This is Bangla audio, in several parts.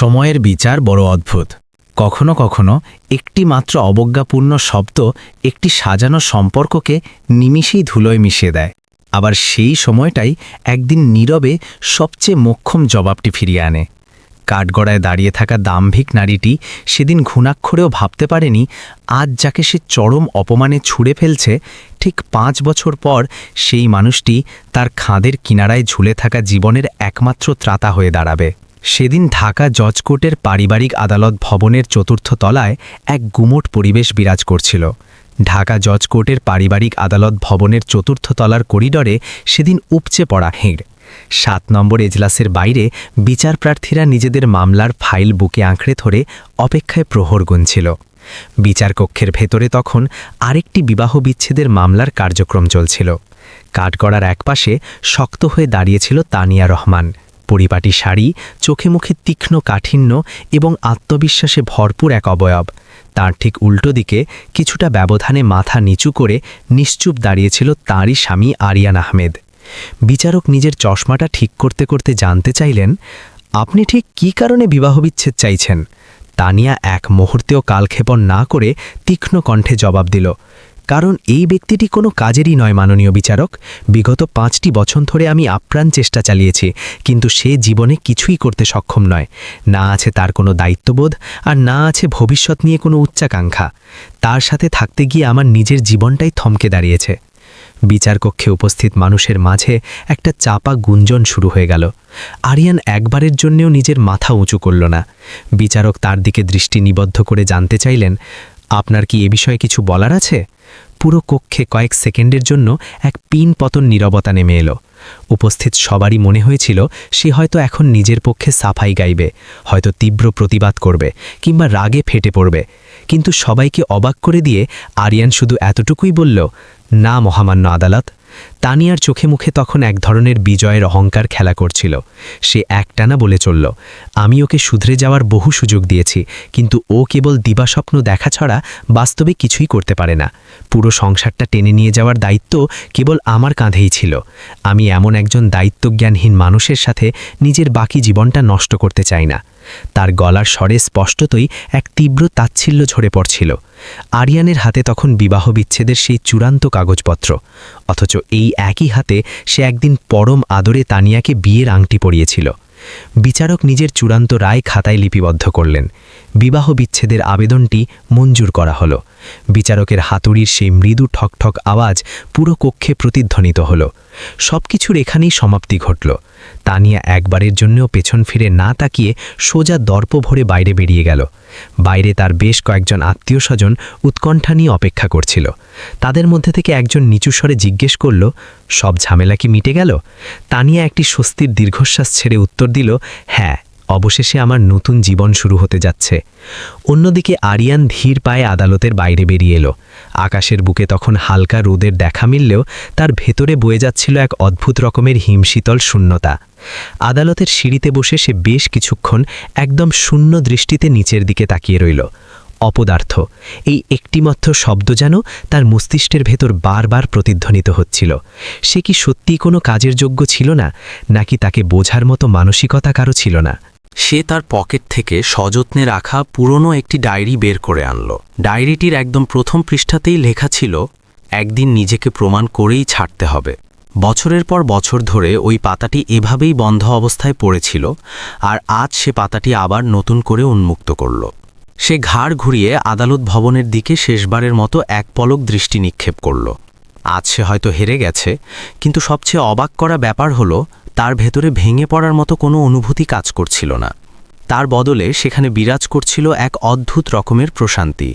সময়ের বিচার বড় অদ্ভুত। কখনো কখনো একটি মাত্র অবজ্ঞাপূর্ণ শব্দ একটি সাজানো সম্পর্ককে নিমিষেই ধুলোয় মিশিয়ে দেয়। আবার সেই সময়টাই একদিন নীরবে সবচেয়ে মোক্ষম জবাবটি ফিরিয়ে আনে। কাঠগড়ায় দাঁড়িয়ে থাকা দাম্ভিক নারীটি সেদিন ঘুণাক্ষরেও ভাবতে পারেনি আজ যাকে সে চরম অপমানে ছুঁড়ে ফেলছে, ঠিক 5 বছর পর সেই মানুষটি তার খাঁদের কিনারায় ঝুলে থাকা জীবনের একমাত্র ত্রাতা হয়ে দাঁড়াবে। সেদিন ঢাকা জজ কোর্টের পারিবারিক আদালত ভবনের 4র্থ তলায় এক গুমোট পরিবেশ বিরাজ করছিল। ঢাকা জজ কোর্টের পারিবারিক আদালত ভবনের 4র্থ তলার করিডরে সেদিন উপচে পড়া ভিড়। 7 নম্বর এজলাসের বাইরে বিচারপ্রার্থীরা নিজেদের মামলার ফাইল বুকে আঁকড়ে ধরে অপেক্ষায় প্রহর গুনছিল। বিচারকক্ষের ভেতরে তখন আরেকটি বিবাহ বিচ্ছেদের মামলার কার্যক্রম চলছিল। কাঠগড়ার একপাশে শক্ত হয়ে দাঁড়িয়েছিল তানিয়া রহমান। পরিপাটি শাড়ি, চোখে মুখে তীক্ষ্ণ কাঠিন্য এবং আত্মবিশ্বাসে ভরপুর এক অবয়ব। তার ঠিক উল্টো দিকে কিছুটা ব্যবধানে মাথা নিচু করে নিশ্চুপ দাঁড়িয়েছিল তাঁরই স্বামী আরিয়ান আহমেদ। বিচারক নিজের চশমাটা ঠিক করতে করতে জানতে চাইলেন, আপনি ঠিক কী কারণে বিবাহবিচ্ছেদ চাইছেন? তানিয়া এক মুহূর্তেও কালক্ষেপণ না করে তীক্ষ্ণ কণ্ঠে জবাব দিল, কারণ এই ব্যক্তিটি কোনো কাজেরই নয় মাননীয় বিচারক। বিগত 5টি বছর ধরে আমি আপ্রাণ চেষ্টা চালিয়েছি, কিন্তু সে জীবনে কিছুই করতে সক্ষম নয়। না আছে তার কোনো দায়িত্ববোধ, আর না আছে ভবিষ্যৎ নিয়ে কোনো উচ্চাকাঙ্ক্ষা। তার সাথে থাকতে গিয়ে আমার নিজের জীবনটাই থমকে দাঁড়িয়েছে। বিচারকক্ষে উপস্থিত মানুষের মাঝে একটা চাপা গুঞ্জন শুরু হয়ে গেল। আরিয়ান একবারের জন্যেও নিজের মাথা উঁচু করল না। বিচারক তার দিকে দৃষ্টি নিবদ্ধ করে জানতে চাইলেন, আপনার কি এ বিষয়ে কিছু বলার আছে? পুরো কক্ষে কয়েক সেকেন্ডের জন্য এক পিন পতন নীরবতা নেমে এলো। উপস্থিত সবারই মনে হয়েছিল সে হয়তো এখন নিজের পক্ষে সাফাই গাইবে, হয়তো তীব্র প্রতিবাদ করবে, কিংবা রাগে ফেটে পড়বে। কিন্তু সবাইকে অবাক করে দিয়ে আরিয়ান শুধু এতটুকুই বলল, না মহামান্য আদালত। তানিয়ার চোখে মুখে তখন এক ধরনের বিজয়ের অহংকার খেলা করছিল। সে একটানা বলে চলল, আমি ওকে শুধরে যাওয়ার বহু সুযোগ দিয়েছি, কিন্তু ও কেবল দিবাস্বপ্ন দেখা ছাড়া বাস্তবে কিছুই করতে পারে না। পুরো সংসারটা টেনে নিয়ে যাওয়ার দায়িত্ব কেবল আমার কাঁধেই ছিল। আমি এমন একজন দায়িত্বজ্ঞানহীন মানুষের সাথে নিজের বাকি জীবনটা নষ্ট করতে চাই না। তার গলার স্বরে স্পষ্টতই এক তীব্র তাচ্ছিল্য ঝরে পড়ছিল। আরিয়ানের হাতে তখন বিবাহ বিচ্ছেদের সেই চূড়ান্ত কাগজপত্র, অথচ এই একই হাতে সে একদিন পরম আদরে তানিয়াকে বিয়ের আংটি পরিয়েছিল। বিচারক নিজের চূড়ান্ত রায় খাতায় লিপিবদ্ধ করলেন। বিবাহ বিচ্ছেদের আবেদনটি মঞ্জুর করা হলো। বিচারকের হাতুড়ির সেই মৃদু ঠকঠক আওয়াজ পুরো কক্ষে প্রতিধ্বনিত হলো। সবকিছুর এখানেই সমাপ্তি ঘটল। তানিয়া একবারের জন্যও পেছন ফিরে না তাকিয়ে সোজা দর্প ভরে বাইরে বেরিয়ে গেল। বাইরে তার বেশ কয়েকজন আত্মীয় স্বজন উৎকণ্ঠা নিয়ে অপেক্ষা করছিল। তাদের মধ্যে থেকে একজন নিচু স্বরে জিজ্ঞেস করল, সব ঝামেলা কি মিটে গেল? তানিয়া একটি স্বস্তির দীর্ঘশ্বাস ছেড়ে উত্তর দিল, হ্যাঁ, অবশেষে আমার নতুন জীবন শুরু হতে যাচ্ছে। অন্যদিকে আরিয়ান ধীর পায়ে আদালতের বাইরে বেরিয়ে এলো। আকাশের বুকে তখন হালকা রোদের দেখা মিললেও তার ভেতরে বয়ে যাচ্ছিল এক অদ্ভুত রকমের হিমশীতল শূন্যতা। আদালতের সিঁড়িতে বসে সে বেশ কিছুক্ষণ একদম শূন্য দৃষ্টিতে নিচের দিকে তাকিয়ে রইল। অপদার্থ, এই একটিমাত্র শব্দ যেন তার মস্তিষ্কের ভেতর বারবার প্রতিধ্বনিত হচ্ছিল। সে কি সত্যিই কোনো কাজের যোগ্য ছিল না, নাকি তাকে বোঝার মতো মানসিকতা কারো ছিল না? সে তার পকেট থেকে সযত্নে রাখা পুরনো একটি ডায়েরি বের করে আনল। ডায়েরিটির একদম প্রথম পৃষ্ঠাতেই লেখা ছিল, একদিন নিজেকে প্রমাণ করেই ছাড়তে হবে। বছরের পর বছর ধরে ওই পাতাটি এভাবেই বন্ধ অবস্থায় পড়েছিল, আর আজ সে পাতাটি আবার নতুন করে উন্মুক্ত করল। সে ঘাড় ঘুরিয়ে আদালত ভবনের দিকে শেষবারের মতো এক পলক দৃষ্টি নিক্ষেপ করল। আজ সে হয়তো হেরে গেছে, কিন্তু সবচেয়ে অবাক করা ব্যাপার হলো তার ভেতরে ভেঙে পড়ার মতো কোনো অনুভূতি কাজ করছিল না। তার বদলে সেখানে বিরাজ করছিল এক অদ্ভুত রকমের প্রশান্তি,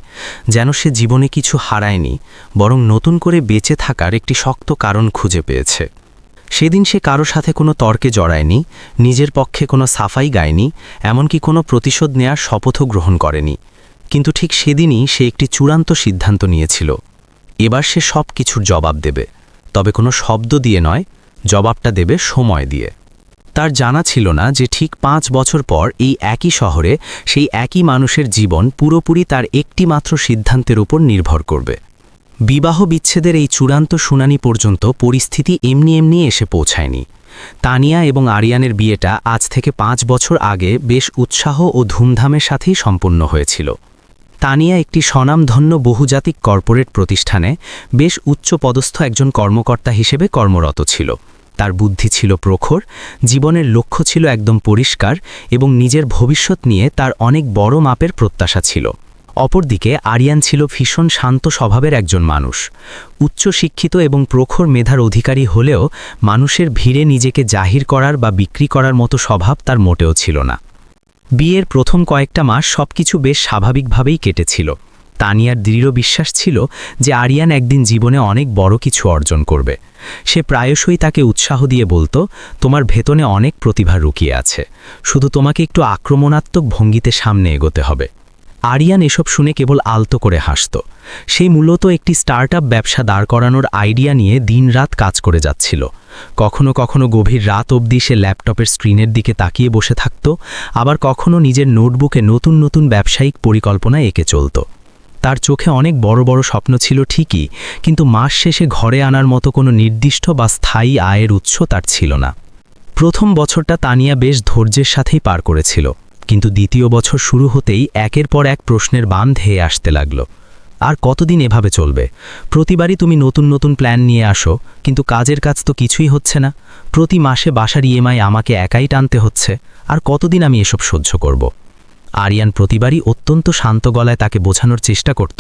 যেন সে জীবনে কিছু হারায়নি, বরং নতুন করে বেঁচে থাকার একটি শক্ত কারণ খুঁজে পেয়েছে। সেদিন সে কারো সাথে কোনো তর্কে জড়ায়নি, নিজের পক্ষে কোনো সাফাই গায়নি, এমনকি কোনো প্রতিশোধ নেয়ার শপথও গ্রহণ করেনি। কিন্তু ঠিক সেদিনই সে একটি চূড়ান্ত সিদ্ধান্ত নিয়েছিল। এবার সে সব কিছুর জবাব দেবে, তবে কোনো শব্দ দিয়ে নয়, জবাবটা দেবে সময় দিয়ে। তার জানা ছিল না যে ঠিক 5 বছর পর এই একই শহরে সেই একই মানুষের জীবন পুরোপুরি তার একটি মাত্র সিদ্ধান্তের উপর নির্ভর করবে। বিবাহ বিচ্ছেদের এই চূড়ান্ত শুনানি পর্যন্ত পরিস্থিতি এমনি এমনি এসে পৌঁছায়নি। তানিয়া এবং আরিয়ানের বিয়েটা আজ থেকে 5 বছর আগে বেশ উৎসাহ ও ধুমধামের সাথেই সম্পন্ন হয়েছিল। তানিয়া একটি স্বনামধন্য বহুজাতিক কর্পোরেট প্রতিষ্ঠানে বেশ উচ্চপদস্থ একজন কর্মকর্তা হিসেবে কর্মরত ছিল। তার বুদ্ধি ছিল প্রখর, জীবনের লক্ষ্য ছিল একদম পরিষ্কার এবং নিজের ভবিষ্যৎ নিয়ে তার অনেক বড় মাপের প্রত্যাশা ছিল। অপরদিকে আরিয়ান ছিল ভীষণ শান্ত স্বভাবের একজন মানুষ। উচ্চশিক্ষিত এবং প্রখর মেধার অধিকারী হলেও মানুষের ভিড়ে নিজেকে জাহির করার বা বিক্রি করার মতো স্বভাব তার মোটেও ছিল না। বিয়ের প্রথম কয়েকটা মাস সবকিছু বেশ স্বাভাবিকভাবেই কেটেছিল। তানিয়ার দৃঢ় বিশ্বাস ছিল যে আরিয়ান একদিন জীবনে অনেক বড় কিছু অর্জন করবে। সে প্রায়শই তাকে উৎসাহ দিয়ে বলতো, তোমার ভেতরে অনেক প্রতিভা লুকিয়ে আছে, শুধু তোমাকে একটু আক্রমণাত্মক ভঙ্গিতে সামনে এগোতে হবে। আরিয়ান এসব শুনে কেবল আলতো করে হাসত। সেই মূলত একটি স্টার্টআপ ব্যবসা দাঁড় করানোর আইডিয়া নিয়ে দিনরাত কাজ করে যাচ্ছিল। কখনো কখনো গভীর রাত অবধি সে ল্যাপটপের স্ক্রিনের দিকে তাকিয়ে বসে থাকত, আবার কখনো নিজের নোটবুকে নতুন নতুন ব্যবসায়িক পরিকল্পনা এঁকে চলত। তার চোখে অনেক বড় বড় স্বপ্ন ছিল ঠিকই, কিন্তু মাস শেষে ঘরে আনার মতো কোনো নির্দিষ্ট বা স্থায়ী আয়ের উৎস তার ছিল না। প্রথম বছরটা তানিয়া বেশ ধৈর্যের সাথেই পার করেছিল, কিন্তু দ্বিতীয় বছর শুরু হতেই একের পর এক প্রশ্নের বান ধেয়ে আসতে লাগল। আর কতদিন এভাবে চলবে? প্রতিবারই তুমি নতুন নতুন প্ল্যান নিয়ে আসো, কিন্তু কাজের কাজ তো কিছুই হচ্ছে না। প্রতি মাসে বাসার ইএমআই আমাকে একাই টানতে হচ্ছে। আর কতদিন আমি এসব সহ্য করব? আরিয়ান প্রতিবারই অত্যন্ত শান্ত গলায় তাকে বোঝানোর চেষ্টা করত,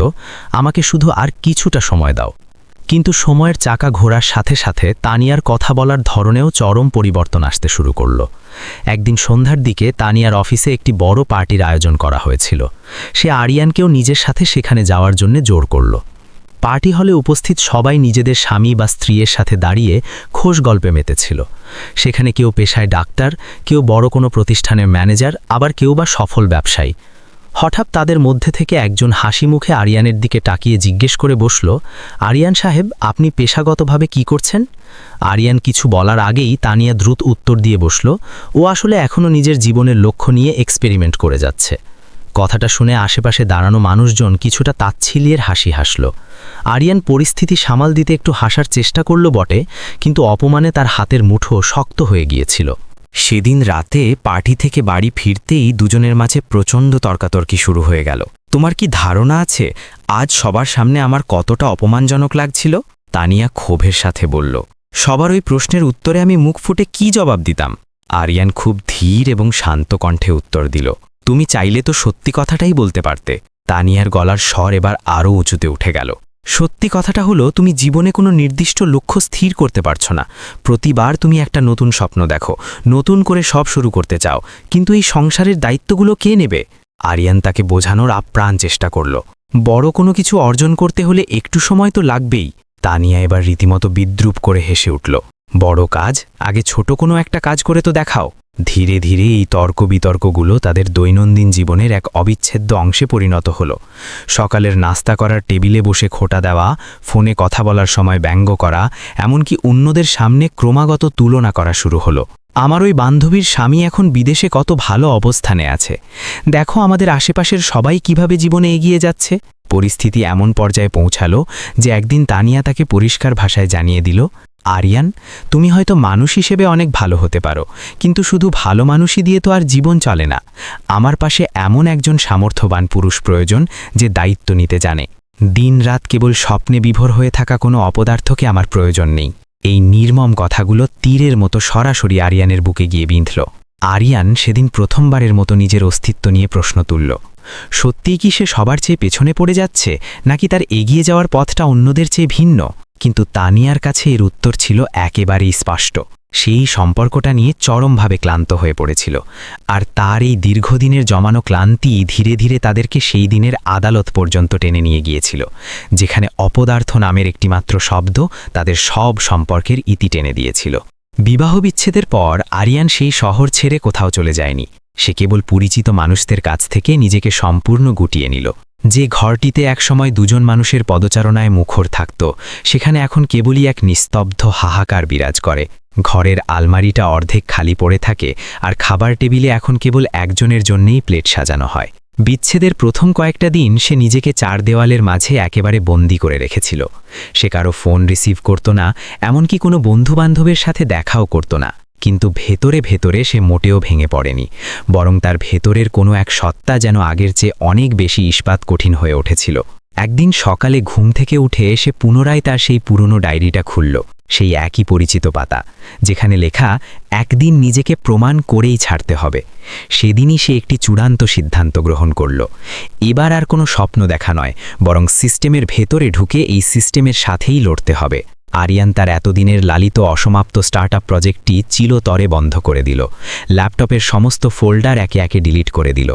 আমাকে শুধু আর কিছুটা সময় দাও। কিন্তু সময়ের চাকা ঘোরার সাথে সাথে তানিয়ার কথা বলার ধরনেও চরম পরিবর্তন আসতে শুরু করল। একদিন সন্ধ্যার দিকে তানিয়ার অফিসে একটি বড় পার্টির আয়োজন করা হয়েছিল। সে আরিয়ানকেও নিজের সাথে সেখানে যাওয়ার জন্য জোর করল। পার্টি হলে উপস্থিত সবাই নিজেদের স্বামী বা স্ত্রীর সাথে দাঁড়িয়ে খোশ গল্পে মেতেছিল। সেখানে কেউ পেশায় ডাক্তার, কেউ বড় কোনো প্রতিষ্ঠানের ম্যানেজার, আবার কেউ বা সফল ব্যবসায়ী। হঠাৎ তাদের মধ্যে থেকে একজন হাসি মুখে আরিয়ানের দিকে তাকিয়ে জিজ্ঞেস করে বসল, আরিয়ান সাহেব, আপনি পেশাগতভাবে কি করছেন? আরিয়ান কিছু বলার আগেই তানিয়া দ্রুত উত্তর দিয়ে বসল, ও আসলে এখনও নিজের জীবনের লক্ষ্য নিয়ে এক্সপেরিমেন্ট করে যাচ্ছে। কথাটা শুনে আশেপাশে দাঁড়ানো মানুষজন কিছুটা তাচ্ছিল্যের হাসি হাসল। আরিয়ান পরিস্থিতি সামাল দিতে একটু হাসার চেষ্টা করল বটে, কিন্তু অপমানে তার হাতের মুঠো শক্ত হয়ে গিয়েছিল। সেদিন রাতে পার্টি থেকে বাড়ি ফিরতেই দুজনের মাঝে প্রচণ্ড তর্কাতর্কি শুরু হয়ে গেল। তোমার কি ধারণা আছে আজ সবার সামনে আমার কতটা অপমানজনক লাগছিল? তানিয়া ক্ষোভের সাথে বলল। সবার ওই প্রশ্নের উত্তরে আমি মুখ ফুটে কি জবাব দিতাম? আরিয়ান খুব ধীর এবং শান্ত কণ্ঠে উত্তর দিল, তুমি চাইলে তো সত্যি কথাটাই বলতে পারতে। তানিয়ার গলার স্বর এবার আরও উঁচুতে উঠে গেল। সত্যি কথাটা হলো, তুমি জীবনে কোনো নির্দিষ্ট লক্ষ্য স্থির করতে পারছো না। প্রতিবার তুমি একটা নতুন স্বপ্ন দেখো, নতুন করে সব শুরু করতে চাও, কিন্তু এই সংসারের দায়িত্বগুলো কে নেবে? আরিয়ান তাকে বোঝানোর আপ্রাণ চেষ্টা করল। বড় কোনো কিছু অর্জন করতে হলে একটু সময় তো লাগবেই। তানিয়া এবার রীতিমতো বিদ্রূপ করে হেসে উঠল। বড় কাজ? আগে ছোট কোনো একটা কাজ করে তো দেখাও। ধীরে ধীরে এই তর্ক বিতর্কগুলো তাদের দৈনন্দিন জীবনের এক অবিচ্ছেদ্য অংশে পরিণত হলো। সকালের নাস্তা করার টেবিলে বসে খোঁটা দেওয়া, ফোনে কথা বলার সময় ব্যঙ্গ করা, এমনকি অন্যদের সামনে ক্রমাগত তুলনা করা শুরু হলো। আমার ওই বান্ধবীর স্বামী এখন বিদেশে কত ভালো অবস্থানে আছে, দেখো আমাদের আশেপাশের সবাই কিভাবে জীবনে এগিয়ে যাচ্ছে। পরিস্থিতি এমন পর্যায়ে পৌঁছালো যে একদিন তানিয়া তাকে পরিষ্কার ভাষায় জানিয়ে দিল, আরিয়ান, তুমি হয়তো মানুষ হিসেবে অনেক ভালো হতে পারো, কিন্তু শুধু ভালো মানুষই দিয়ে তো আর জীবন চলে না। আমার পাশে এমন একজন সামর্থ্যবান পুরুষ প্রয়োজন যে দায়িত্ব নিতে জানে। দিনরাত কেবল স্বপ্নে বিভোর হয়ে থাকা কোনো অপদার্থকে আমার প্রয়োজন নেই। এই নির্মম কথাগুলো তীরের মতো সরাসরি আরিয়ানের বুকে গিয়ে বিঁধল। আরিয়ান সেদিন প্রথমবারের মতো নিজের অস্তিত্ব নিয়ে প্রশ্ন তুলল। সত্যিই কি সে সবার চেয়ে পেছনে পড়ে যাচ্ছে, নাকি তার এগিয়ে যাওয়ার পথটা অন্যদের চেয়ে ভিন্ন? কিন্তু তানিয়ার কাছে এর উত্তর ছিল একেবারেই স্পষ্ট। সেই সম্পর্কটা নিয়ে চরমভাবে ক্লান্ত হয়ে পড়েছিল, আর তার এই দীর্ঘদিনের জমানো ক্লান্তি ধীরে ধীরে তাদেরকে সেই দিনের আদালত পর্যন্ত টেনে নিয়ে গিয়েছিল, যেখানে অপদার্থ নামের একটিমাত্র শব্দ তাদের সব সম্পর্কের ইতি টেনে দিয়েছিল। বিবাহ বিচ্ছেদের পর আরিয়ান সেই শহর ছেড়ে কোথাও চলে যায়নি। সে কেবল পরিচিত মানুষদের কাছ থেকে নিজেকে সম্পূর্ণ গুটিয়ে নিল। যে ঘরটিতে একসময় দুজন মানুষের পদচারণায় মুখর থাকত, সেখানে এখন কেবলই এক নিস্তব্ধ হাহাকার বিরাজ করে। ঘরের আলমারিটা অর্ধেক খালি পড়ে থাকে, আর খাবার টেবিলে এখন কেবল একজনের জন্যেই প্লেট সাজানো হয়। বিচ্ছেদের প্রথম কয়েকটা দিন সে নিজেকে চার দেওয়ালের মাঝে একেবারে বন্দি করে রেখেছিল। সে কারো ফোন রিসিভ করত না, এমনকি কোনো বন্ধুবান্ধবের সাথে দেখাও করত না। কিন্তু ভেতরে ভেতরে সে মোটেও ভেঙে পড়েনি, বরং তার ভেতরের কোনো এক সত্তা যেন আগের চেয়ে অনেক বেশি ইস্পাত কঠিন হয়ে উঠেছিল। একদিন সকালে ঘুম থেকে উঠে সে পুনরায় তার সেই পুরনো ডায়েরিটা খুলল, সেই একই পরিচিত পাতা, যেখানে লেখা একদিন নিজেকে প্রমাণ করেই ছাড়তে হবে। সেদিনই সে একটি চূড়ান্ত সিদ্ধান্ত গ্রহণ করল। এবার আর কোনো স্বপ্ন দেখা নয়, বরং সিস্টেমের ভেতরে ঢুকে এই সিস্টেমের সাথেই লড়তে হবে। আরিয়ান তার এতদিনের লালিত অসমাপ্ত স্টার্টআপ প্রজেক্টটি চিরতরে বন্ধ করে দিল। ল্যাপটপের সমস্ত ফোল্ডার একে একে ডিলিট করে দিল।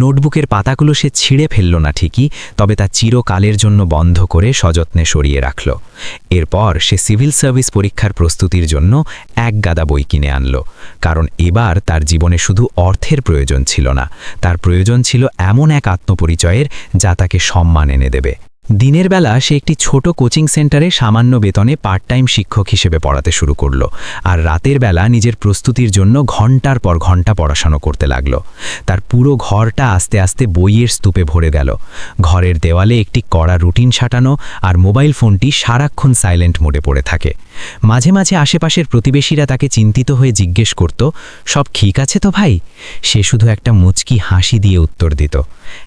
নোটবুকের পাতাগুলো সে ছিঁড়ে ফেলল না ঠিকই, তবে তা চিরকালের জন্য বন্ধ করে সযত্নে সরিয়ে রাখল। এরপর সে সিভিল সার্ভিস পরীক্ষার প্রস্তুতির জন্য এক গাদা বই কিনে আনল, কারণ এবার তার জীবনে শুধু অর্থের প্রয়োজন ছিল না, তার প্রয়োজন ছিল এমন এক আত্মপরিচয়ের যা তাকে সম্মান এনে দেবে। দিনের বেলা সে একটি ছোট কোচিং সেন্টারে সামান্য বেতনে পার্ট টাইম শিক্ষক হিসেবে পড়াতে শুরু করল, আর রাতের বেলা নিজের প্রস্তুতির জন্য ঘন্টার পর ঘন্টা পড়াশোনা করতে লাগল। তার পুরো ঘরটা আস্তে আস্তে বইয়ের স্তূপে ভরে গেল। ঘরের দেওয়ালে একটি কড়া রুটিন সাঁটানো, আর মোবাইল ফোনটি সারাক্ষণ সাইলেন্ট মোডে পড়ে থাকে। মাঝে মাঝে আশেপাশের প্রতিবেশীরা তাকে চিন্তিত হয়ে জিজ্ঞেস করত, সব ঠিক আছে তো ভাই? সে শুধু একটা মুচকি হাসি দিয়ে উত্তর দিত,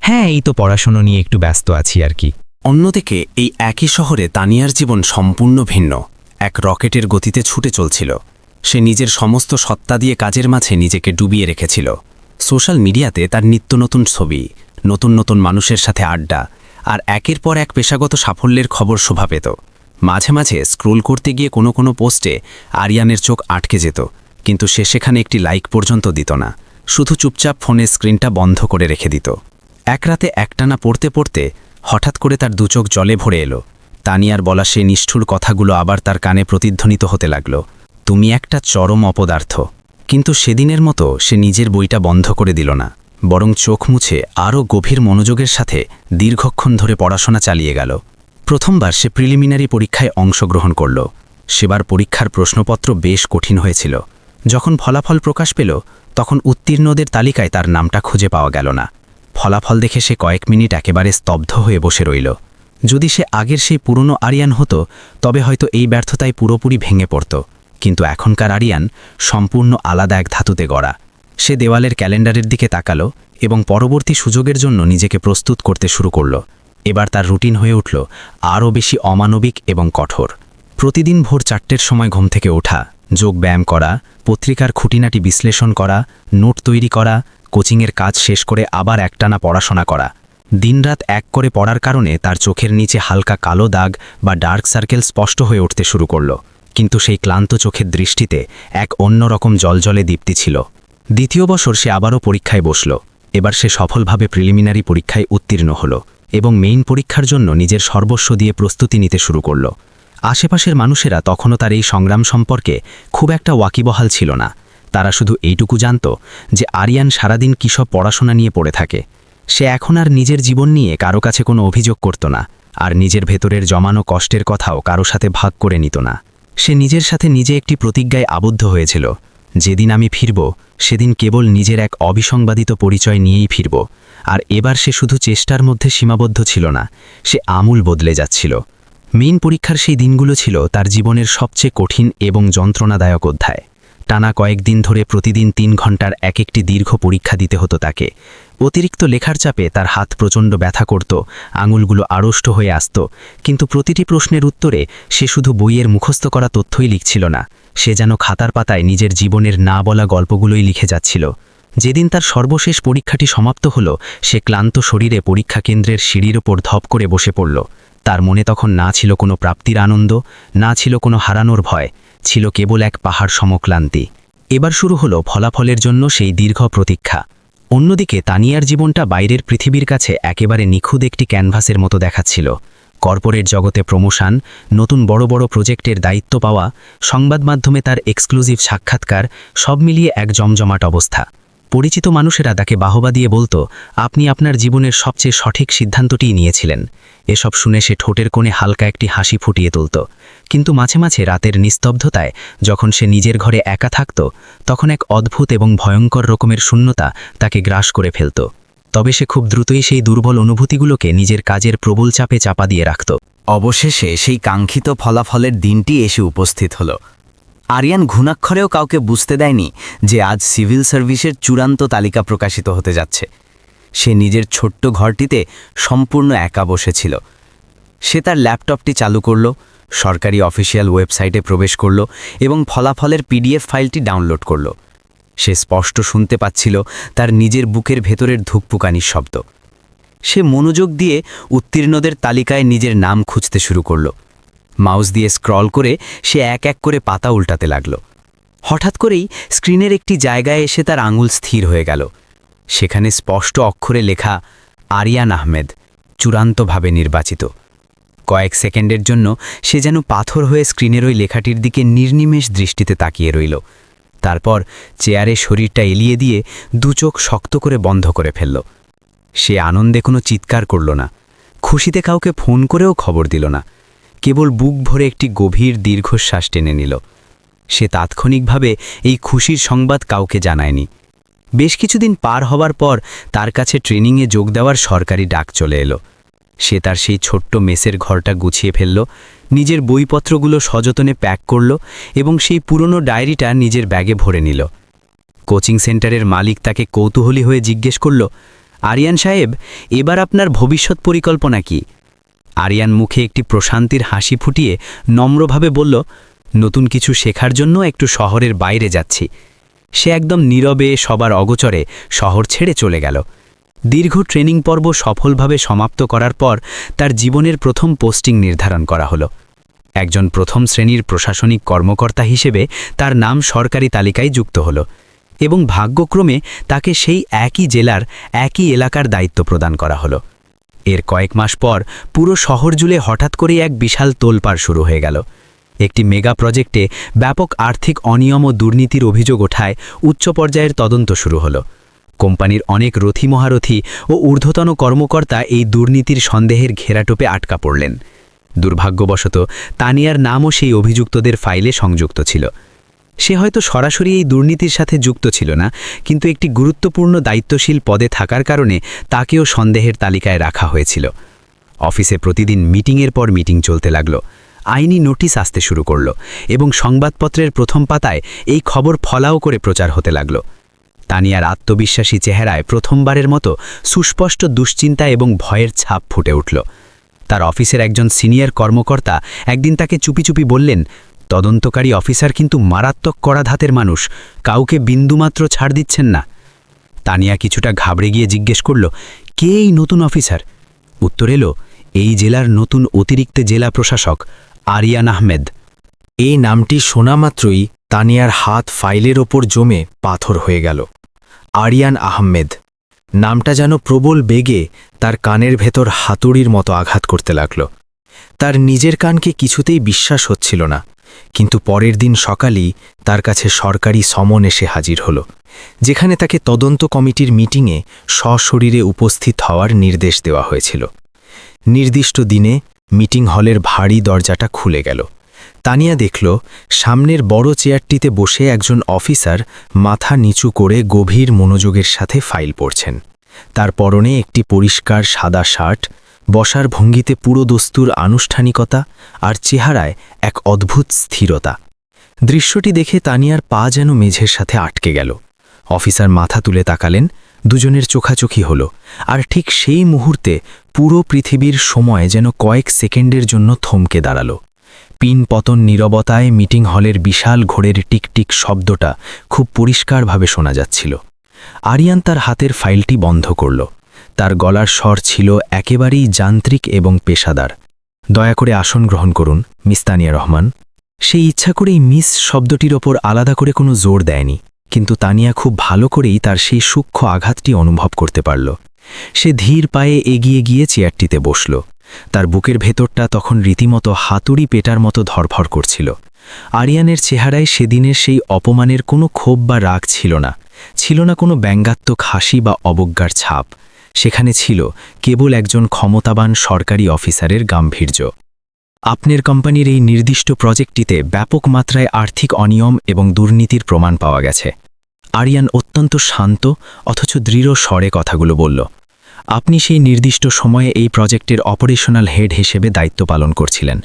হ্যাঁ, এই তো পড়াশোনা নিয়ে একটু ব্যস্ত আছি আর কি। অন্যদিকে এই একই শহরে তানিয়ার জীবন সম্পূর্ণ ভিন্ন। এক রকেটের গতিতে ছুটে চলছিল। সে নিজের সমস্ত সত্তা দিয়ে কাজের মাঝে নিজেকে ডুবিয়ে রেখেছিল। সোশ্যাল মিডিয়াতে তার নিত্য নতুন ছবি, নতুন নতুন মানুষের সাথে আড্ডা, আর একের পর এক পেশাগত সাফল্যের খবর শোভা পেত। মাঝে মাঝে স্ক্রোল করতে গিয়ে কোনো পোস্টে আরিয়ানের চোখ আটকে যেত, কিন্তু সে সেখানে একটি লাইক পর্যন্ত দিত না, শুধু চুপচাপ ফোনের স্ক্রিনটা বন্ধ করে রেখে দিত। এক রাতে একটানা পড়তে পড়তে হঠাৎ করে তার দুচোখ জলে ভরে এলো। তানিয়ার বলা সেই নিষ্ঠুর কথাগুলো আবার তার কানে প্রতিধ্বনিত হতে লাগল, তুমি একটা চরম অপদার্থ। কিন্তু সেদিনের মতো সে নিজের বইটা বন্ধ করে দিল না, বরং চোখ মুছে আরও গভীর মনোযোগের সাথে দীর্ঘক্ষণ ধরে পড়াশোনা চালিয়ে গেল। প্রথমবার সে প্রিলিমিনারি পরীক্ষায় অংশগ্রহণ করল। সেবার পরীক্ষার প্রশ্নপত্র বেশ কঠিন হয়েছিল। যখন ফলাফল প্রকাশ পেল, তখন উত্তীর্ণদের তালিকায় তার নামটা খুঁজে পাওয়া গেল না। ফলাফল দেখে সে কয়েক মিনিট একেবারে স্তব্ধ হয়ে বসে রইল। যদি সে আগের সেই পুরনো আরিয়ান হতো, তবে হয়তো এই ব্যর্থতায় পুরোপুরি ভেঙে পড়ত। কিন্তু এখনকার আরিয়ান সম্পূর্ণ আলাদা এক ধাতুতে গড়া। সে দেওয়ালের ক্যালেন্ডারের দিকে তাকালো এবং পরবর্তী সুযোগের জন্য নিজেকে প্রস্তুত করতে শুরু করল। এবার তার রুটিন হয়ে উঠল আরও বেশি অমানবিক এবং কঠোর। প্রতিদিন ভোর 4টের সময় ঘুম থেকে ওঠা, যোগ ব্যায়াম করা, পত্রিকার খুঁটিনাটি বিশ্লেষণ করা, নোট তৈরি করা, কোচিংয়ের কাজ শেষ করে আবার একটানা পড়াশোনা করা। দিনরাত এক করে পড়ার কারণে তার চোখের নিচে হালকা কালো দাগ বা ডার্ক সার্কেল স্পষ্ট হয়ে উঠতে শুরু করল, কিন্তু সেই ক্লান্ত চোখের দৃষ্টিতে এক অন্যরকম জলজলে দীপ্তি ছিল। দ্বিতীয় বছর সে আবারও পরীক্ষায় বসল। এবার সে সফলভাবে প্রিলিমিনারি পরীক্ষায় উত্তীর্ণ হল এবং মেইন পরীক্ষার জন্য নিজের সর্বস্ব দিয়ে প্রস্তুতি নিতে শুরু করল। আশেপাশের মানুষেরা তখনও তার এই সংগ্রাম সম্পর্কে খুব একটা ওয়াকিবহাল ছিল না। তারা শুধু এইটুকু জানত যে আরিয়ান সারাদিন কী সব পড়াশোনা নিয়ে পড়ে থাকে। সে এখন আর নিজের জীবন নিয়ে কারো কাছে কোনো অভিযোগ করত না, আর নিজের ভেতরের জমানো কষ্টের কথাও কারো সাথে ভাগ করে নিত না। সে নিজের সাথে নিজে একটি প্রতিজ্ঞায় আবদ্ধ হয়েছিল, যেদিন আমি ফিরব সেদিন কেবল নিজের এক অবিসংবাদিত পরিচয় নিয়েই ফিরব। আর এবার সে শুধু চেষ্টার মধ্যে সীমাবদ্ধ ছিল না, সে আমূল বদলে যাচ্ছিল। মেইন পরীক্ষার সেই দিনগুলো ছিল তার জীবনের সবচেয়ে কঠিন এবং যন্ত্রণাদায়ক অধ্যায়। টানা কয়েকদিন ধরে প্রতিদিন 3 ঘন্টার এক একটি দীর্ঘ পরীক্ষা দিতে হতো তাকে। অতিরিক্ত লেখার চাপে তার হাত প্রচণ্ড ব্যথা করত, আঙুলগুলো আড়ষ্ট হয়ে আসত, কিন্তু প্রতিটি প্রশ্নের উত্তরে সে শুধু বইয়ের মুখস্থ করা তথ্যই লিখছিল না, সে যেন খাতার পাতায় নিজের জীবনের না বলা গল্পগুলোই লিখে যাচ্ছিল। যেদিন তার সর্বশেষ পরীক্ষাটি সমাপ্ত হলো, সে ক্লান্ত শরীরে পরীক্ষা কেন্দ্রের সিঁড়ির ওপর ধপ করে বসে পড়ল। তার মনে তখন না ছিল কোনো প্রাপ্তির আনন্দ, না ছিল কোনো হারানোর ভয়, ছিল কেবল এক পাহাড় সমক্লান্তি। এবার শুরু হলো ফলাফলের জন্য সেই দীর্ঘ প্রতীক্ষা। অন্যদিকে তানিয়ার জীবনটা বাইরের পৃথিবীর কাছে একেবারে নিখুঁত একটি ক্যানভাসের মতো দেখাচ্ছিল। কর্পোরেট জগতে প্রমোশন, নতুন বড় বড় প্রজেক্টের দায়িত্ব পাওয়া, সংবাদ মাধ্যমে তার এক্সক্লুসিভ সাক্ষাৎকার, সব মিলিয়ে এক জমজমাট অবস্থা। পরিচিত মানুষেরা তাকে বাহবা দিয়ে বলতো, আপনি আপনার জীবনের সবচেয়ে সঠিক সিদ্ধান্তটিই নিয়েছিলেন। এসব শুনে সে ঠোঁটের কোণে হালকা একটি হাসি ফুটিয়ে তুলত। কিন্তু মাঝে মাঝে রাতের নিস্তব্ধতায় যখন সে নিজের ঘরে একা থাকত, তখন এক অদ্ভুত এবং ভয়ঙ্কর রকমের শূন্যতা তাকে গ্রাস করে ফেলত। তবে সে খুব দ্রুতই সেই দুর্বল অনুভূতিগুলোকে নিজের কাজের প্রবল চাপে চাপা দিয়ে রাখত। অবশেষে সেই কাঙ্ক্ষিত ফলাফলের দিনটি এসে উপস্থিত হল। আরিয়ান ঘুণাক্ষরেও কাউকে বুঝতে দেয়নি যে আজ সিভিল সার্ভিসের চূড়ান্ত তালিকা প্রকাশিত হতে যাচ্ছে। সে নিজের ছোট্ট ঘরটিতে সম্পূর্ণ একা বসেছিল। সে তার ল্যাপটপটি চালু করল, সরকারি অফিসিয়াল ওয়েবসাইটে প্রবেশ করল এবং ফলাফলের পিডিএফ ফাইলটি ডাউনলোড করল। সে স্পষ্ট শুনতে পাচ্ছিল তার নিজের বুকের ভেতরের ধুকপুকানির শব্দ। সে মনোযোগ দিয়ে উত্তীর্ণদের তালিকায় নিজের নাম খুঁজতে শুরু করল। মাউস দিয়ে স্ক্রল করে সে এক এক করে পাতা উল্টাতে লাগল। হঠাৎ করেই স্ক্রিনের একটি জায়গায় এসে তার আঙুল স্থির হয়ে গেল। সেখানে স্পষ্ট অক্ষরে লেখা আরিয়ান আহমেদ, চূড়ান্তভাবে নির্বাচিত। কয়েক সেকেন্ডের জন্য সে যেন পাথর হয়ে স্ক্রিনের ওই লেখাটির দিকে নির্নিমেষ দৃষ্টিতে তাকিয়ে রইল। তারপর চেয়ারে শরীরটা এলিয়ে দিয়ে দুচোখ শক্ত করে বন্ধ করে ফেলল। সে আনন্দে কোনো চিৎকার করল না, খুশিতে কাউকে ফোন করেও খবর দিল না, কেবল বুক ভরে একটি গভীর দীর্ঘশ্বাস টেনে নিল। সে তাৎক্ষণিকভাবে এই খুশির সংবাদ কাউকে জানায়নি। বেশ কিছুদিন পার হবার পর তার কাছে ট্রেনিংয়ে যোগ দেওয়ার সরকারি ডাক চলে এলো। সে তার সেই ছোট্ট মেসের ঘরটা গুছিয়ে ফেলল, নিজের বইপত্রগুলো সযতনে প্যাক করল এবং সেই পুরনো ডায়েরিটা নিজের ব্যাগে ভরে নিল। কোচিং সেন্টারের মালিক তাকে কৌতূহলী হয়ে জিজ্ঞেস করল, আরিয়ান সাহেব, এবার আপনার ভবিষ্যৎ পরিকল্পনা কি? আরিয়ান মুখে একটি প্রশান্তির হাসি ফুটিয়ে নম্রভাবে বলল, নতুন কিছু শেখার জন্য একটু শহরের বাইরে যাচ্ছি। সে একদম নীরবে সবার অগোচরে শহর ছেড়ে চলে গেল। দীর্ঘ ট্রেনিং পর্ব সফলভাবে সমাপ্ত করার পর তার জীবনের প্রথম পোস্টিং নির্ধারণ করা হলো। একজন প্রথম শ্রেণীর প্রশাসনিক কর্মকর্তা হিসেবে তার নাম সরকারি তালিকায় যুক্ত হলো এবং ভাগ্যক্রমে তাকে সেই একই জেলার একই এলাকার দায়িত্ব প্রদান করা হলো। এর কয়েক মাস পর পুরো শহর জুড়ে হঠাৎ করে এক বিশাল তোলপাড় শুরু হয়ে গেল। একটি মেগা প্রজেক্টে ব্যাপক আর্থিক অনিয়ম ও দুর্নীতির অভিযোগ ওঠায় উচ্চ পর্যায়ের তদন্ত শুরু হলো। কোম্পানির অনেক রথী মহারথী ও ঊর্ধ্বতন কর্মকর্তা এই দুর্নীতির সন্দেহের ঘেরাটোপে আটকা পড়লেন। দুর্ভাগ্যবশত তানিয়ার নামও সেই অভিযুক্তদের ফাইলে সংযুক্ত ছিল। সে হয়তো সরাসরি এই দুর্নীতির সাথে যুক্ত ছিল না, কিন্তু একটি গুরুত্বপূর্ণ দায়িত্বশীল পদে থাকার কারণে তাকেও সন্দেহের তালিকায় রাখা হয়েছিল। অফিসে প্রতিদিন মিটিংয়ের পর মিটিং চলতে লাগল। আইনি নোটিশ আসতে শুরু করল এবং সংবাদপত্রের প্রথম পাতায় এই খবর ফলাও করে প্রচার হতে লাগল। তানিয়ার আত্মবিশ্বাসী চেহারায় প্রথমবারের মতো সুস্পষ্ট দুশ্চিন্তা এবং ভয়ের ছাপ ফুটে উঠল। তার অফিসের একজন সিনিয়র কর্মকর্তা একদিন তাকে চুপি চুপি বললেন, তদন্তকারী অফিসার কিন্তু মারাত্মক কড়া ধাতের মানুষ, কাউকে বিন্দুমাত্র ছাড় দিচ্ছেন না। তানিয়া কিছুটা ঘাবড়ে গিয়ে জিজ্ঞেস করল, কে এই নতুন অফিসার? উত্তর এলো, এই জেলার নতুন অতিরিক্ত জেলা প্রশাসক আরিয়ান আহমেদ। এই নামটি শোনা মাত্রই তানিয়ার হাত ফাইলের ওপর জমে পাথর হয়ে গেল। আরিয়ান আহমেদ নামটা যেন প্রবল বেগে তার কানের ভেতর হাতুড়ির মতো আঘাত করতে লাগল। তার নিজের কানকে কিছুতেই বিশ্বাস হচ্ছিল না, কিন্তু পরের দিন সকালেই তার কাছে সরকারি সমন এসে হাজির হল, যেখানে তাকে তদন্ত কমিটির মিটিংয়ে সশরীরে উপস্থিত হওয়ার নির্দেশ দেওয়া হয়েছিল। নির্দিষ্ট দিনে মিটিং হলের ভারী দরজাটা খুলে গেল। তানিয়া দেখল সামনের বড় চেয়ারটিতে বসে একজন অফিসার মাথা নিচু করে গভীর মনোযোগের সাথে ফাইল পড়ছেন। তার পরনে একটি পরিষ্কার সাদা শার্ট, বসার ভঙ্গিতে পুরো দস্তুর আনুষ্ঠানিকতা আর চেহারায় এক অদ্ভুত স্থিরতা। দৃশ্যটি দেখে তানিয়ার পা যেন মেঝের সাথে আটকে গেল। অফিসার মাথা তুলে তাকালেন, দুজনের চোখাচোখি হল, আর ঠিক সেই মুহূর্তে পুরো পৃথিবীর সময় যেন কয়েক সেকেন্ডের জন্য থমকে দাঁড়াল। পিন পতন নীরবতায় মিটিং হলের বিশাল ঘোরের টিকটিক শব্দটা খুব পরিষ্কারভাবে শোনা যাচ্ছিল। আরিয়ান তার হাতের ফাইলটি বন্ধ করল। তার গলার স্বর ছিল একেবারেই যান্ত্রিক এবং পেশাদার। দয়া করে আসন গ্রহণ করুন, মিস তানিয়া রহমান। সেই ইচ্ছা করেই মিস শব্দটির ওপর আলাদা করে কোনো জোর দেয়নি, কিন্তু তানিয়া খুব ভালো করেই তার সেই সূক্ষ্ম আঘাতটি অনুভব করতে পারল। সে ধীর পায়ে এগিয়ে গিয়ে চেয়ারটিতে বসল। তার বুকের ভেতরটা তখন রীতিমতো হাতুড়ি পেটার মতো ধরফর করছিল। আরিয়ানের চেহারায় সেদিনের সেই অপমানের কোনো ক্ষোভ বা রাগ ছিল না, ছিল না কোনো ব্যঙ্গাত্মক হাসি বা অবজ্ঞার ছাপ। সেখানে ছিল কেবল একজন ক্ষমতাবান সরকারি অফিসারের গাম্ভীর্য। আপনার কোম্পানির এই নির্দিষ্ট প্রজেক্টটিতে ব্যাপক মাত্রায় আর্থিক অনিয়ম এবং দুর্নীতির প্রমাণ পাওয়া গেছে। আরিয়ান অত্যন্ত শান্ত অথচ দৃঢ় স্বরে কথাগুলো বলল। আপনি সেই নির্দিষ্ট সময়ে এই প্রজেক্টের অপারেশনাল হেড হিসেবে দায়িত্ব পালন করছিলেন।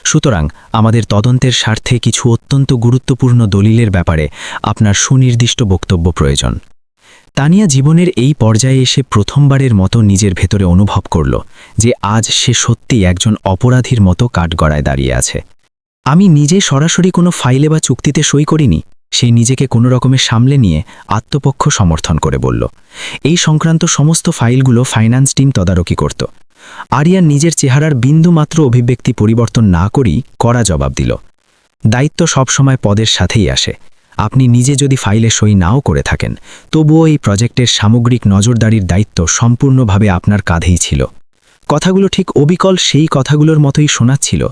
সুতরাং আমাদের তদন্তের স্বার্থে কিছু অত্যন্ত গুরুত্বপূর্ণ দলিলের ব্যাপারে আপনার সুনির্দিষ্ট বক্তব্য প্রয়োজন। তানিয়া জীবনের এই পর্যায়ে এসে প্রথমবারের মতো নিজের ভেতরে অনুভব করল যে আজ সে সত্যিই একজন অপরাধীর মতো কাঠগড়ায় দাঁড়িয়ে আছে। আমি নিজে সরাসরি কোনো ফাইলে বা চুক্তিতে সই করিনি, সে নিজেকে কোনো রকমের সামলে নিয়ে আত্মপক্ষ সমর্থন করে বলল। এই সংক্রান্ত সমস্ত ফাইলগুলো ফাইন্যান্স টিম তদারকি করত। আরিয়ান নিজের চেহারার বিন্দুমাত্র অভিব্যক্তি পরিবর্তন না করেই কড়া জবাব দিল, দায়িত্ব সবসময় পদের সাথেই আসে। আপনি নিজে যদি ফাইলে সই নাও করে থাকেন, তবুও এই প্রজেক্টের সামগ্রিক নজরদারির দায়িত্ব সম্পূর্ণভাবে আপনার কাঁধেই ছিল। কথাগুলো ঠিক অবিকল সেই কথাগুলোর মতোই শোনাচ্ছিল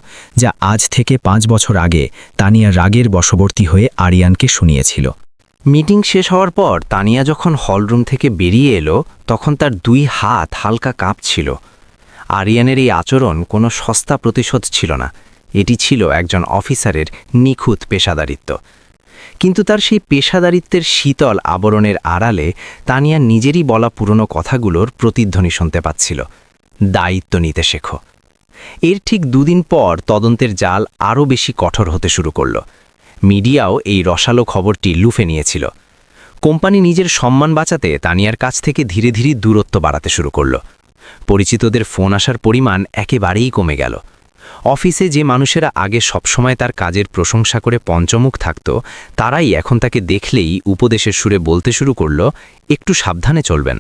যা আজ থেকে 5 বছর আগে তানিয়া রাগের বশবর্তী হয়ে আরিয়ানকে শুনিয়েছিল। মিটিং শেষ হওয়ার পর তানিয়া যখন হলরুম থেকে বেরিয়ে এলো, তখন তার 2 হাত হালকা কাঁপছিল। আরিয়ানের এই আচরণ কোনো সস্তা প্রতিশোধ ছিল না, এটি ছিল একজন অফিসারের নিখুঁত পেশাদারিত্ব। কিন্তু তার সেই পেশাদারিত্বের শীতল আবরণের আড়ালে তানিয়া নিজেরই বলা পুরনো কথাগুলোর প্রতিধ্বনি শুনতে পাচ্ছিল। দায়িত্ব নিতে শেখো। এর ঠিক 2 দিন পর তদন্তের জাল আরও বেশি কঠোর হতে শুরু করল। মিডিয়াও এই রসালো খবরটি লুফে নিয়েছিল। কোম্পানি নিজের সম্মান বাঁচাতে তানিয়ার কাছ থেকে ধীরে ধীরে দূরত্ব বাড়াতে শুরু করল। পরিচিতদের ফোন আসার পরিমাণ একেবারেই কমে গেল। অফিসে যে মানুষেরা আগে সবসময় তার কাজের প্রশংসা করে পঞ্চমুখ থাকত, তারাই এখন তাকে দেখলেই উপদেশের সুরে বলতে শুরু করল, একটু সাবধানে চলবেন।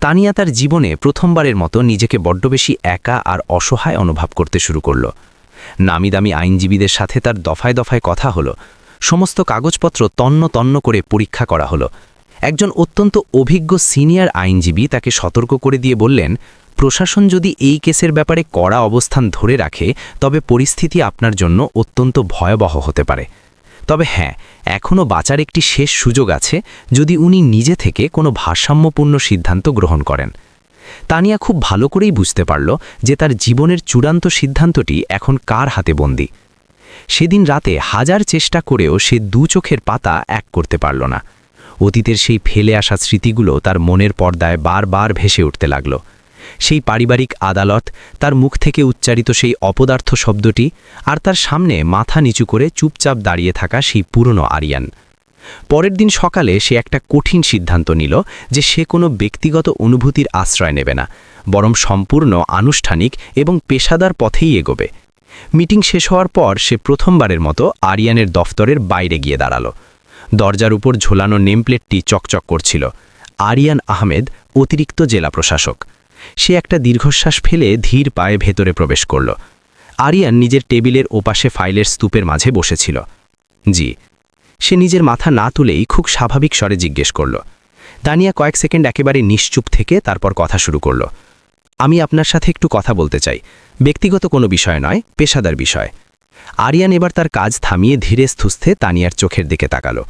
তানিয়া তার জীবনে প্রথমবারের মতো নিজেকে বড্ড বেশি একা আর অসহায় অনুভব করতে শুরু করল। নামিদামি আইনজীবীদের সাথে তার দফায় দফায় কথা হলো, সমস্ত কাগজপত্র তন্ন তন্ন করে পরীক্ষা করা হলো। একজন অত্যন্ত অভিজ্ঞ সিনিয়র আইনজীবী তাকে সতর্ক করে দিয়ে বললেন, প্রশাসন যদি এই কেসের ব্যাপারে কড়া অবস্থান ধরে রাখে, তবে পরিস্থিতি আপনার জন্য অত্যন্ত ভয়াবহ হতে পারে। তবে হ্যাঁ, এখনও বাঁচার একটি শেষ সুযোগ আছে, যদি উনি নিজে থেকে কোনো ভারসাম্যপূর্ণ সিদ্ধান্ত গ্রহণ করেন। তানিয়া খুব ভালো করেই বুঝতে পারল যে তার জীবনের চূড়ান্ত সিদ্ধান্তটি এখন কার হাতে বন্দী। সেদিন রাতে 1000 চেষ্টা করেও সে 2 চোখের পাতা এক করতে পারল না। অতীতের সেই ফেলে আসা স্মৃতিগুলো তার মনের পর্দায় বারবার ভেসে উঠতে লাগল। সেই পারিবারিক আদালত, তার মুখ থেকে উচ্চারিত সেই অপদার্থ শব্দটি, আর তার সামনে মাথা নিচু করে চুপচাপ দাঁড়িয়ে থাকা সেই পুরনো আরিয়ান। পরের দিন সকালে সে একটা কঠিন সিদ্ধান্ত নিল যে সে কোনো ব্যক্তিগত অনুভূতির আশ্রয় নেবে না, বরং সম্পূর্ণ আনুষ্ঠানিক এবং পেশাদার পথেই এগোবে। মিটিং শেষ হওয়ার পর সে প্রথমবারের মতো আরিয়ানের দফতরের বাইরে গিয়ে দাঁড়ালো। দরজার উপর ঝোলানো নেমপ্লেটটি চকচক করছিল, আরিয়ান আহমেদ, অতিরিক্ত জেলা প্রশাসক। সে একটা দীর্ঘশ্বাস ফেলে ধীর পায়ে ভেতরে প্রবেশ করল। আরিয়ান নিজের টেবিলের ওপাশে ফাইলের স্তূপের মাঝে বসেছিল। জি। সে নিজের মাথা না তুলেই খুব স্বাভাবিক স্বরে জিজ্ঞেস করল। তানিয়া কয়েক সেকেন্ড একেবারে নিশ্চুপ থেকে তারপর কথা শুরু করল। আমি আপনার সাথে একটু কথা বলতে চাই, ব্যক্তিগত কোনো বিষয় নয়, পেশাদার বিষয়। আরিয়ান এবার তার কাজ থামিয়ে ধীরে স্থুস্থে তানিয়ার চোখের দিকে তাকালো।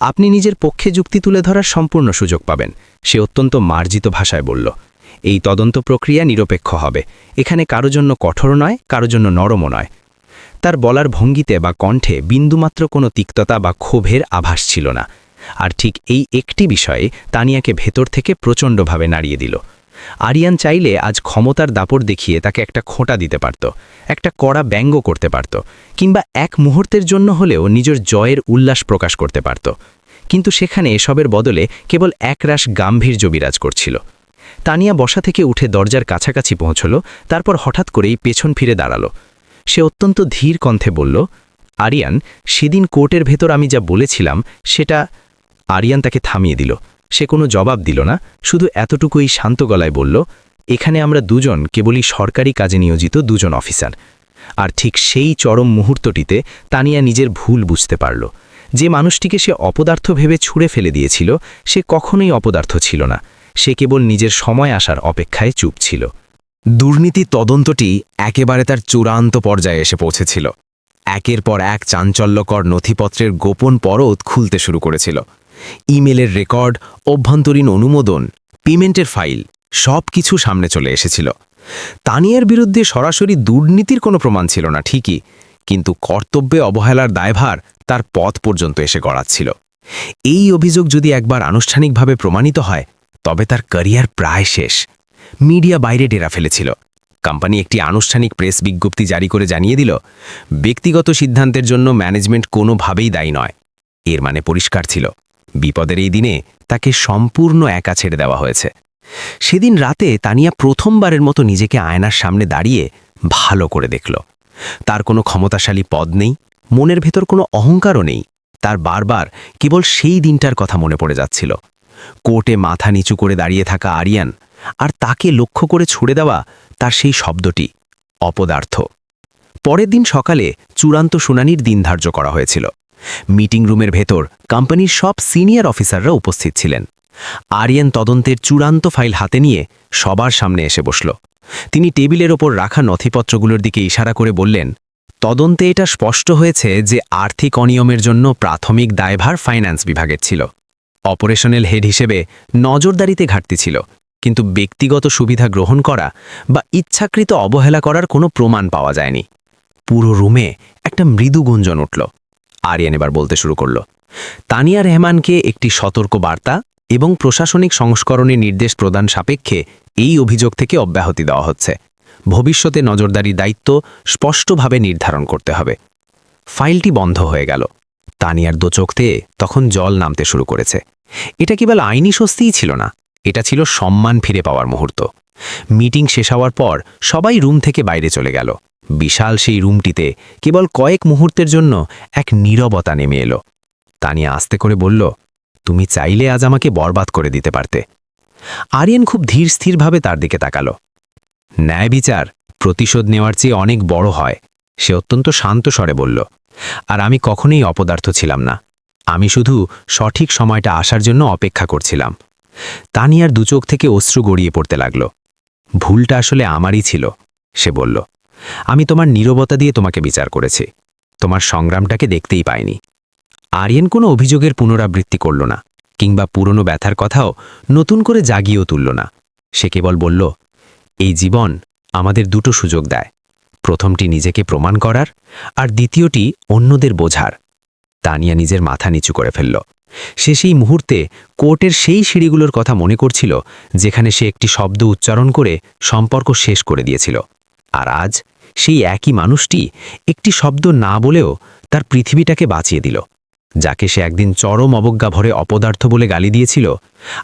আপনি নিজের পক্ষে যুক্তি তুলে ধরার সম্পূর্ণ সুযোগ পাবেন, সে অত্যন্ত মার্জিত ভাষায় বলল। এই তদন্ত প্রক্রিয়া নিরপেক্ষ হবে, এখানে কারো জন্য কঠোর নয়, কারো জন্য নরমও নয়। তার বলার ভঙ্গিতে বা কণ্ঠে বিন্দুমাত্র কোনো তিক্ততা বা ক্ষোভের আভাস ছিল না। আর ঠিক এই একটি বিষয়ে তানিয়াকে ভেতর থেকে প্রচণ্ডভাবে নাড়িয়ে দিল। আরিয়ান চাইলে আজ ক্ষমতার দাপট দেখিয়ে তাকে একটা খোঁটা দিতে পারত, একটা কড়া ব্যঙ্গ করতে পারত, কিংবা এক মুহূর্তের জন্য হলেও নিজের জয়ের উল্লাস প্রকাশ করতে পারত। কিন্তু সেখানে এসবের বদলে কেবল একরাশ গাম্ভীর্য বিরাজ করছিল। তানিয়া বসা থেকে উঠে দরজার কাছাকাছি পৌঁছল, তারপর হঠাৎ করেই পেছন ফিরে দাঁড়াল। সে অত্যন্ত ধীর কণ্ঠে বলল, আরিয়ান, সেদিন কোর্টের ভেতর আমি যা বলেছিলাম সেটা। আরিয়ান তাকে থামিয়ে দিল। সে কোনো জবাব দিল না, শুধু এতটুকুই শান্ত গলায় বলল, এখানে আমরা দুজন কেবলই সরকারি কাজে নিয়োজিত 2 জন অফিসার। আর ঠিক সেই চরম মুহূর্তটিতে তানিয়া নিজের ভুল বুঝতে পারল। যে মানুষটিকে সে অপদার্থ ভেবে ছুঁড়ে ফেলে দিয়েছিল, সে কখনোই অপদার্থ ছিল না, সে কেবল নিজের সময় আসার অপেক্ষায় চুপ ছিল। দুর্নীতি তদন্তটি একেবারে তার চূড়ান্ত পর্যায়ে এসে পৌঁছেছিল। একের পর এক চাঞ্চল্যকর নথিপত্রের গোপন পরত খুলতে শুরু করেছিল। ইমেলের রেকর্ড, অভ্যন্তরীণ অনুমোদন, পেমেন্টের ফাইল, সব কিছু সামনে চলে এসেছিল। তানিয়ার বিরুদ্ধে সরাসরি দুর্নীতির কোনো প্রমাণ ছিল না ঠিকই, কিন্তু কর্তব্যে অবহেলার দায়ভার তার পথ পর্যন্ত এসে গড়াচ্ছিল। এই অভিযোগ যদি একবার আনুষ্ঠানিকভাবে প্রমাণিত হয়, তবে তার ক্যারিয়ার প্রায় শেষ। মিডিয়া বাইরে ডেরা ফেলেছিল। কোম্পানি একটি আনুষ্ঠানিক প্রেস বিজ্ঞপ্তি জারি করে জানিয়ে দিল, ব্যক্তিগত সিদ্ধান্তের জন্য ম্যানেজমেন্ট কোনোভাবেই দায়ী নয়। এর মানে পরিষ্কার ছিল, বিপদের এই দিনে তাকে সম্পূর্ণ একা ছেড়ে দেওয়া হয়েছে। সেদিন রাতে তানিয়া প্রথমবারের মতো নিজেকে আয়নার সামনে দাঁড়িয়ে ভালো করে দেখল। তার কোনো ক্ষমতাশালী পদ নেই, মনের ভেতর কোনো অহংকারও নেই। তার বারবার কেবল সেই দিনটার কথা মনে পড়ে যাচ্ছিল। কোর্টে মাথা নিচু করে দাঁড়িয়ে থাকা আরিয়ান, আর তাকে লক্ষ্য করে ছুড়ে দেওয়া তার সেই শব্দটি, অপদার্থ। পরের দিন সকালে চূড়ান্ত শুনানির দিন ধার্য করা হয়েছিল। মিটিং রুমের ভেতর কোম্পানির সব সিনিয়র অফিসাররা উপস্থিত ছিলেন। আরিয়ান তদন্তের চূড়ান্ত ফাইল হাতে নিয়ে সবার সামনে এসে বসল। তিনি টেবিলের ওপর রাখা নথিপত্রগুলোর দিকে ইশারা করে বললেন, তদন্তে এটা স্পষ্ট হয়েছে যে আর্থিক অনিয়মের জন্য প্রাথমিক দায়ভার ফাইন্যান্স বিভাগের ছিল। অপারেশনাল হেড হিসেবে নজরদারিতে ঘাটতি ছিল, কিন্তু ব্যক্তিগত সুবিধা গ্রহণ করা বা ইচ্ছাকৃত অবহেলা করার কোনো প্রমাণ পাওয়া যায়নি। পুরো রুমে একটা মৃদু গুঞ্জন উঠল। আরিয়ান এবার বলতে শুরু করল, তানিয়া রহমানকে একটি সতর্ক বার্তা এবং প্রশাসনিক সংস্করণের নির্দেশ প্রদান সাপেক্ষে এই অভিযোগ থেকে অব্যাহতি দেওয়া হচ্ছে। ভবিষ্যতে নজরদারির দায়িত্ব স্পষ্টভাবে নির্ধারণ করতে হবে। ফাইলটি বন্ধ হয়ে গেল। তানিয়ার দোচোখতে তখন জল নামতে শুরু করেছে। এটা কেবল আইনি স্বস্তিই ছিল না, এটা ছিল সম্মান ফিরে পাওয়ার মুহূর্ত। মিটিং শেষ হওয়ার পর সবাই রুম থেকে বাইরে চলে গেল। বিশাল সেই রুমটিতে কেবল কয়েক মুহূর্তের জন্য এক নীরবতা নেমে এলো। তানিয়া আস্তে করে বলল, তুমি চাইলে আজ আমাকে বরবাদ করে দিতে পারতে। আরিয়ান খুব ধীর স্থিরভাবে তার দিকে তাকালো। ন্যায় বিচার প্রতিশোধ নেওয়ার চেয়ে অনেক বড় হয়, সে অত্যন্ত শান্ত স্বরে বলল। আর আমি কখনোই অপদার্থ ছিলাম না, আমি শুধু সঠিক সময়টা আসার জন্য অপেক্ষা করছিলাম। তানিয়ার দুচোখ থেকে অশ্রু গড়িয়ে পড়তে লাগল। ভুলটা আসলে আমারই ছিল, সে বলল। আমি তোমার নীরবতা দিয়ে তোমাকে বিচার করেছি, তোমার সংগ্রামটাকে দেখতেই পাইনি। আরিয়ান কোনো অভিযোগের পুনরাবৃত্তি করল না, কিংবা পুরনো ব্যথার কথাও নতুন করে জাগিয়েও তুলল না। সে কেবল বলল, এই জীবন আমাদের দুটো সুযোগ দেয়, প্রথমটি নিজেকে প্রমাণ করার, আর দ্বিতীয়টি অন্যদের বোঝার। তানিয়া নিজের মাথা নিচু করে ফেলল। সে সেই মুহূর্তে কোর্টের সেই সিঁড়িগুলোর কথা মনে করছিল যেখানে সে একটি শব্দ উচ্চারণ করে সম্পর্ক শেষ করে দিয়েছিল। আর আজ সেই একই মানুষটি একটি শব্দ না বলেও তার পৃথিবীটাকে বাঁচিয়ে দিল। যাকে সে একদিন চরম অবজ্ঞা ভরে অপদার্থ বলে গালি দিয়েছিল,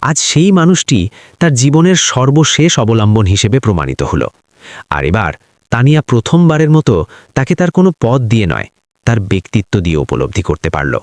আজ সেই মানুষটি তার জীবনের সর্বশেষ অবলম্বন হিসেবে প্রমাণিত হল। আর এবার তানিয়া প্রথমবারের মতো তাকে তার কোনো পদ দিয়ে নয়, তার ব্যক্তিত্ব দিয়ে উপলব্ধি করতে পারল।